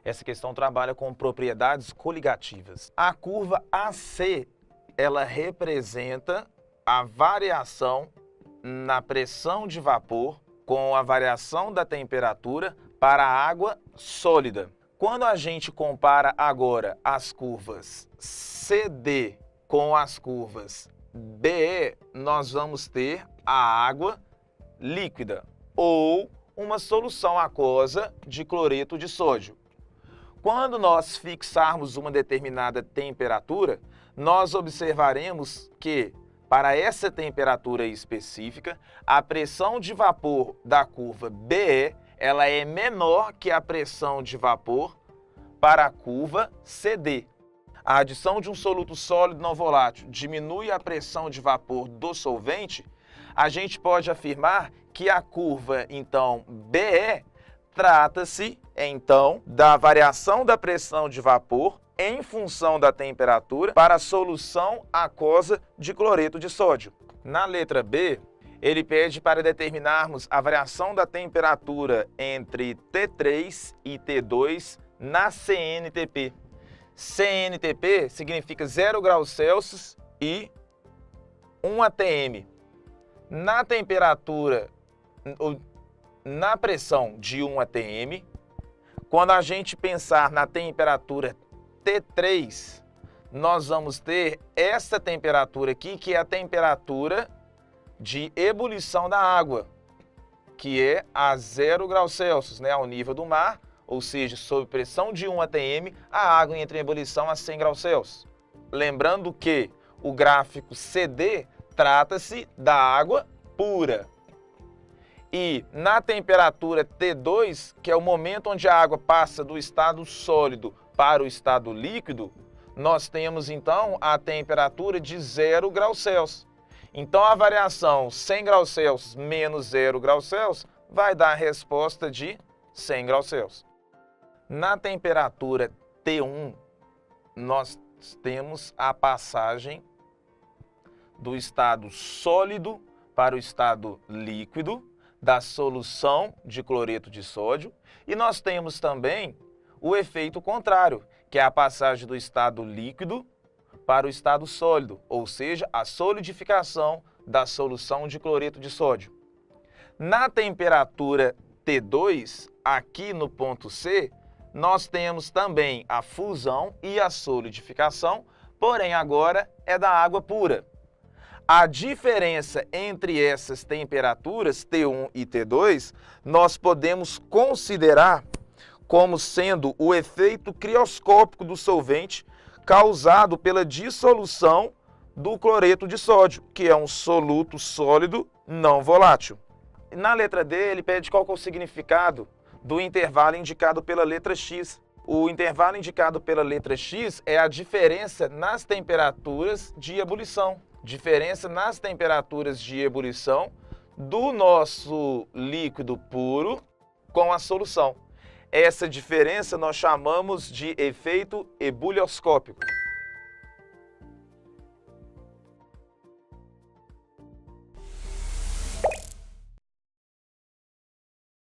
Essa questão trabalha com propriedades coligativas. A curva AC, ela representa a variação na pressão de vapor com a variação da temperatura para a água sólida. Quando a gente compara agora as curvas CD com as curvas BE, nós vamos ter a água líquida ou uma solução aquosa de cloreto de sódio. Quando nós fixarmos uma determinada temperatura, nós observaremos que, para essa temperatura específica, a pressão de vapor da curva BE ela é menor que a pressão de vapor para a curva CD. A adição de um soluto sólido não volátil diminui a pressão de vapor do solvente. A gente pode afirmar que a curva, então, BE, trata-se, então, da variação da pressão de vapor em função da temperatura para a solução aquosa de cloreto de sódio. Na letra B, ele pede para determinarmos a variação da temperatura entre T3 e T2 na CNTP. CNTP significa 0 graus Celsius e 1 atm. Na temperatura, na pressão de 1 atm, quando a gente pensar na temperatura T3, nós vamos ter essa temperatura aqui, que é a temperatura de ebulição da água, que é a 0 graus Celsius, né, ao nível do mar, ou seja, sob pressão de 1 atm, a água entra em ebulição a 100 graus Celsius. Lembrando que o gráfico CD trata-se da água pura. E na temperatura T2, que é o momento onde a água passa do estado sólido para o estado líquido, nós temos então a temperatura de 0 graus Celsius. Então a variação 100 graus Celsius menos 0 graus Celsius vai dar a resposta de 100 graus Celsius. Na temperatura T1, nós temos a passagem do estado sólido para o estado líquido da solução de cloreto de sódio, e nós temos também o efeito contrário, que é a passagem do estado líquido para o estado sólido, ou seja, a solidificação da solução de cloreto de sódio. Na temperatura T2, aqui no ponto C, nós temos também a fusão e a solidificação, porém agora é da água pura. A diferença entre essas temperaturas, T1 e T2, nós podemos considerar como sendo o efeito crioscópico do solvente causado pela dissolução do cloreto de sódio, que é um soluto sólido não volátil. Na letra D, ele pede qual que é o significado do intervalo indicado pela letra X. O intervalo indicado pela letra X é a diferença nas temperaturas de ebulição. Diferença nas temperaturas de ebulição do nosso líquido puro com a solução. Essa diferença nós chamamos de efeito ebulioscópico.